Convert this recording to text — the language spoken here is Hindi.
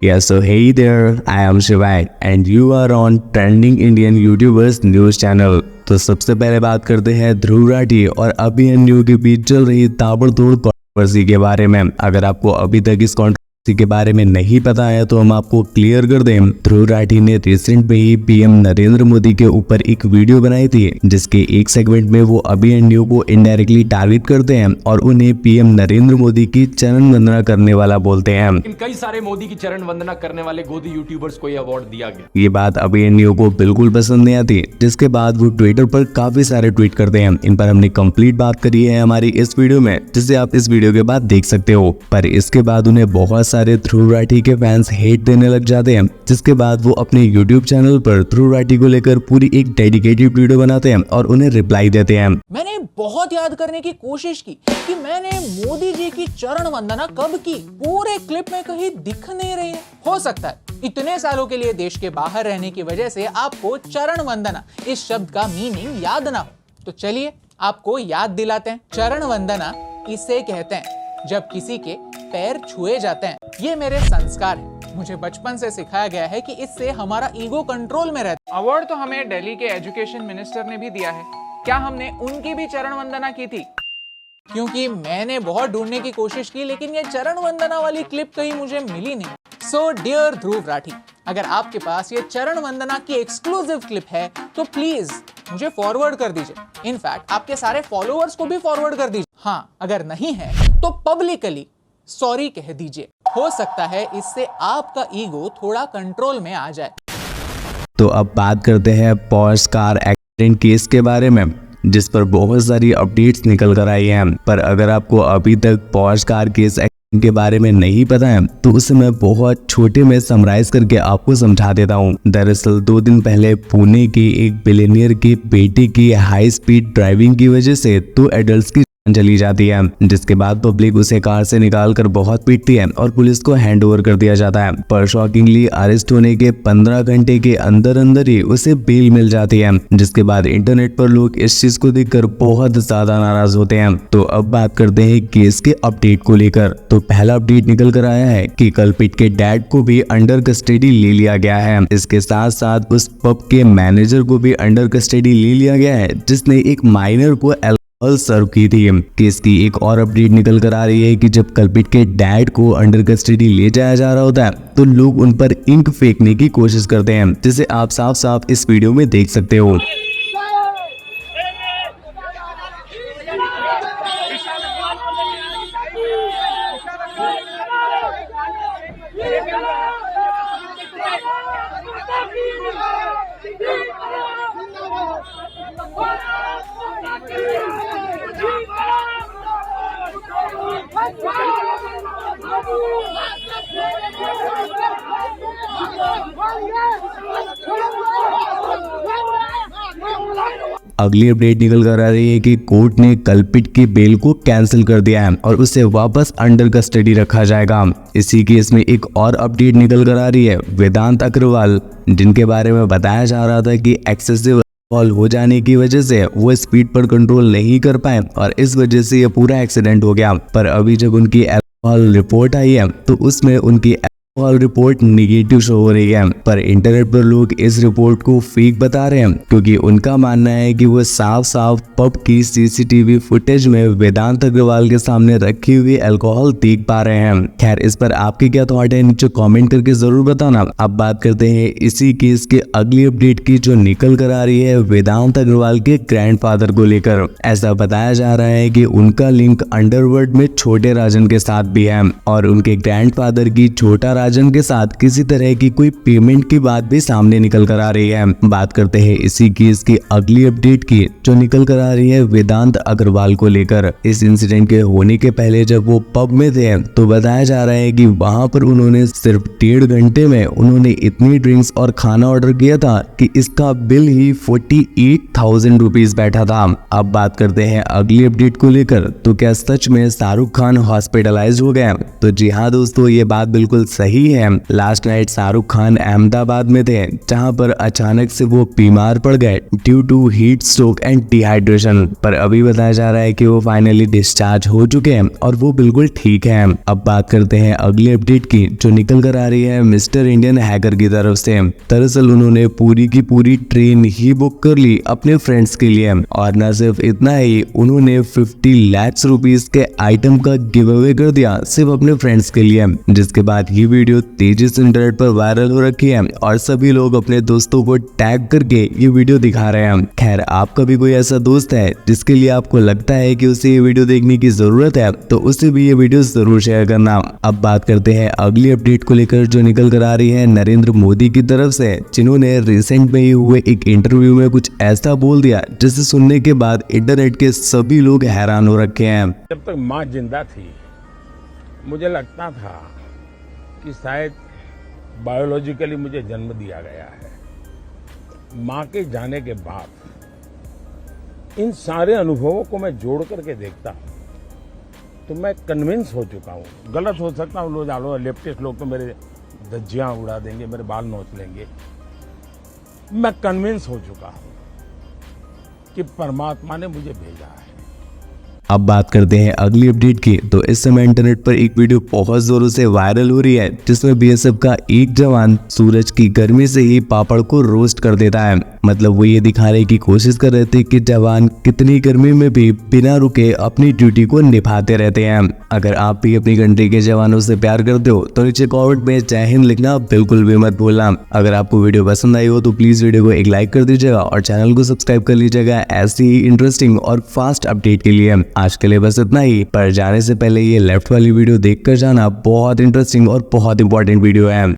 Yeah, so hey there, I am Shivai and you are on Trending Indian YouTubers News Channel। तो सबसे पहले बात करते हैं ध्रुव राठी और अभिमन्यु के बीच चल रही ताबड़तोड़ कंट्रोवर्सी के बारे में। अगर आपको अभी तक इस कंट्रोवर्सी के बारे में नहीं पता है तो हम आपको क्लियर कर दें। ध्रुव राठी ने रिसेंट में ही पीएम नरेंद्र मोदी के ऊपर एक वीडियो बनाई थी, जिसके एक सेगमेंट में वो अभिमन्यु को इनडायरेक्टली टारगेट करते हैं और उन्हें पीएम नरेंद्र मोदी की चरण वंदना करने वाला बोलते हैं। कई सारे मोदी की चरण वंदना करने वाले गोदी यूट्यूबर्स को यह अवार्ड दिया गया। ये बात अभिमन्यु को बिल्कुल पसंद नहीं आती, जिसके बाद वो ट्विटर पर काफी सारे ट्वीट करते हैं। इन पर हमने कंप्लीट बात करी है हमारी इस वीडियो में, जिसे आप इस वीडियो के बाद देख सकते हो। पर इसके बाद उन्हें बहुत सारे ध्रुव राठी के फैंस हेट देने लग जाते हैं, जिसके बाद वो अपने यूट्यूब चैनल पर ध्रुव राठी को लेकर पूरी एक डेडिकेटेड वीडियो बनाते हैं और उन्हें रिप्लाई देते हैं। मैंने बहुत याद करने की कोशिश की कि मैंने मोदी जी की चरण वंदना कब की। पूरे क्लिप में कहीं दिख नहीं रही है। हो सकता है इतने सालों के लिए देश के बाहर रहने की वजह से आपको चरण वंदना इस शब्द का मीनिंग याद ना हो। तो चलिए आपको याद दिलाते हैं। चरण वंदना इसे कहते हैं जब किसी के पैर छुए जाते हैं। ये मेरे संस्कार है। मुझे बचपन से सिखाया गया है कि इससे हमारा ईगो कंट्रोल में रहता है। अवार्ड तो हमें दिल्ली के एजुकेशन मिनिस्टर ने भी दिया है। क्या हमने उनकी भी चरण वंदना की थी? क्योंकि मैंने बहुत ढूंढने की कोशिश की, लेकिन ये चरण वंदना वाली क्लिप कहीं मुझे मिली नहीं। सो डियर ध्रुव राठी, अगर आपके पास ये चरण वंदना की एक्सक्लूसिव क्लिप है तो प्लीज मुझे फॉरवर्ड कर दीजिए। इनफैक्ट आपके सारे फॉलोअर्स को भी फॉरवर्ड कर दीजिए। हाँ, अगर नहीं है तो पब्लिकली सॉरी कह दीजिए। हो सकता है इससे आपका ईगो थोड़ा कंट्रोल में आ जाए। तो अब बात करते हैं पोर्श कार एक्सीडेंट केस के बारे में, जिस पर बहुत सारी अपडेट्स निकल कर आई हैं। पर अगर आपको अभी तक पोर्श कार केस एक्सीडेंट के बारे में नहीं पता है तो उसे मैं बहुत छोटे में समराइज करके आपको समझा देता हूँ। दरअसल 2 दिन पहले पुणे के एक बिलियनियर की बेटी की हाई स्पीड ड्राइविंग की वजह से 2 एडल्ट्स की चली जाती है, जिसके बाद पब्लिक उसे कार से निकालकर बहुत पीटती है और पुलिस को हैंड ओवर कर दिया जाता है। पर शॉकिंगली अरेस्ट होने के 15 घंटे के अंदर अंदर ही उसे बेल मिल जाती है, जिसके बाद इंटरनेट पर लोग इस चीज को देखकर बहुत ज्यादा नाराज होते हैं। तो अब बात करते हैं केस के अपडेट को लेकर। तो पहला अपडेट निकल कर आया है कि कल्पित के डैड को भी अंडर कस्टडी ले लिया गया है। इसके साथ साथ उस पब के मैनेजर को भी अंडर कस्टडी ले लिया गया है, जिसने एक माइनर को सर्व की थी। केस की एक और अपडेट निकल कर आ रही है कि जब कल्पित के डैड को अंडर कस्टडी ले जाया जा रहा होता है तो लोग उन पर इंक फेंकने की कोशिश करते हैं, जिसे आप साफ साफ इस वीडियो में देख सकते हो। अगली अपडेट निकल कर आ रही है कि कोर्ट ने कल्पित की बेल को कैंसिल कर दिया है और उसे वापस अंडर कस्टडी रखा जाएगा। इसी केस में एक और अपडेट निकल कर आ रही है वेदांत अग्रवाल, जिनके बारे में बताया जा रहा था कि एक्सेसिव अल्कोहल हो जाने की वजह से वो स्पीड पर कंट्रोल नहीं कर पाए और इस वजह से ये पूरा एक्सीडेंट हो गया। पर अभी जब उनकी अल्कोहल रिपोर्ट आई है तो उसमें उनकी अल्कोहल रिपोर्ट निगेटिव शो हो रही है। पर इंटरनेट पर लोग इस रिपोर्ट को फेक बता रहे हैं, क्योंकि उनका मानना है कि वो साफ साफ पब की सीसीटीवी फुटेज में वेदांत अग्रवाल के सामने रखी हुई अल्कोहल देख पा रहे हैं। खैर, इस पर आपके क्या थॉट है नीचे कमेंट करके जरूर बताना। अब बात करते हैं इसी केस के अगली अपडेट की, जो निकल कर आ रही है वेदांत अग्रवाल के ग्रैंडफादर को लेकर। ऐसा बताया जा रहा है कि उनका लिंक अंडरवर्ल्ड में छोटे राजन के साथ भी है और उनके ग्रैंडफादर की छोटा राजन के साथ किसी तरह की कोई पेमेंट की बात भी सामने निकल कर आ रही है। बात करते हैं इसी केस की अगली अपडेट की, जो निकल कर आ रही है वेदांत अग्रवाल को लेकर। इस इंसिडेंट के होने के पहले जब वो पब में थे तो बताया जा रहा है कि वहां पर उन्होंने सिर्फ 1.5 घंटे में उन्होंने इतनी ड्रिंक्स और खाना ऑर्डर किया था कि इसका बिल ही 48,000 रुपीज बैठा था। अब बात करते हैं अगली अपडेट को लेकर। तो क्या सच में शाहरुख खान हॉस्पिटलाइज हो गए? तो जी हाँ दोस्तों, ये बात बिल्कुल सही वही है। लास्ट नाइट शाहरुख खान अहमदाबाद में थे, जहां पर अचानक से वो बीमार पड़ गए due to heat stroke and dehydration. पर अभी बताया जा रहा है कि वो फाइनली डिस्चार्ज हो चुके हैं और वो बिल्कुल ठीक है। अब बात करते हैं अगली अपडेट की, जो निकल कर आ रही है मिस्टर इंडियन हैकर की तरफ से। दरअसल उन्होंने पूरी की पूरी ट्रेन ही बुक कर ली अपने फ्रेंड्स के लिए, और न सिर्फ इतना ही, उन्होंने 50 लाख रुपीस के आइटम का गिव अवे कर दिया सिर्फ अपने फ्रेंड्स के लिए। जिसके बाद ये वीडियो तेजी से इंटरनेट पर वायरल हो रखी है और सभी लोग अपने दोस्तों को टैग करके ये वीडियो दिखा रहे हैं। खैर, आपका भी कोई ऐसा दोस्त है जिसके लिए आपको लगता है कि उसे ये वीडियो देखने की जरूरत है, तो उसे भी ये वीडियो जरूर शेयर करना। अब बात करते हैं अगली अपडेट को लेकर, जो निकल कर आ रही है नरेंद्र मोदी की तरफ से, जिन्होंने रिसेंट में ही हुए एक इंटरव्यू में कुछ ऐसा बोल दिया जिसे सुनने के बाद इंटरनेट के सभी लोग हैरान हो रखे हैं। जब तक माँ जिंदा थी मुझे लगता था कि शायद बायोलॉजिकली मुझे जन्म दिया गया है। माँ के जाने के बाद इन सारे अनुभवों को मैं जोड़ करके देखता हूँ तो मैं कन्विंस हो चुका हूँ। गलत हो सकता हूँ, लोग लेफ्टिस्ट लोग तो मेरे धज्जियाँ उड़ा देंगे, मेरे बाल नोच लेंगे। मैं कन्विंस हो चुका हूँ कि परमात्मा ने मुझे भेजा है। अब बात करते हैं अगली अपडेट की। तो इस समय इंटरनेट पर एक वीडियो बहुत जोरों से वायरल हो रही है, जिसमें बीएसएफ का एक जवान सूरज की गर्मी से ही पापड़ को रोस्ट कर देता है। मतलब वो ये दिखाने की कोशिश कर रहे थे कि जवान कितनी गर्मी में भी बिना रुके अपनी ड्यूटी को निभाते रहते हैं। अगर आप भी अपनी कंट्री के जवानों से प्यार करते हो तो नीचे कमेंट में जय हिंद लिखना बिल्कुल भी मत भूलना। अगर आपको वीडियो पसंद आई हो तो प्लीज वीडियो को एक लाइक कर दीजिएगा और चैनल को सब्सक्राइब कर लीजिएगा ऐसी ही इंटरेस्टिंग और फास्ट अपडेट के लिए। आज के लिए बस इतना ही, पर जाने से पहले ये लेफ्ट वाली वीडियो देखकर जाना, बहुत इंटरेस्टिंग और बहुत इंपॉर्टेंट वीडियो है।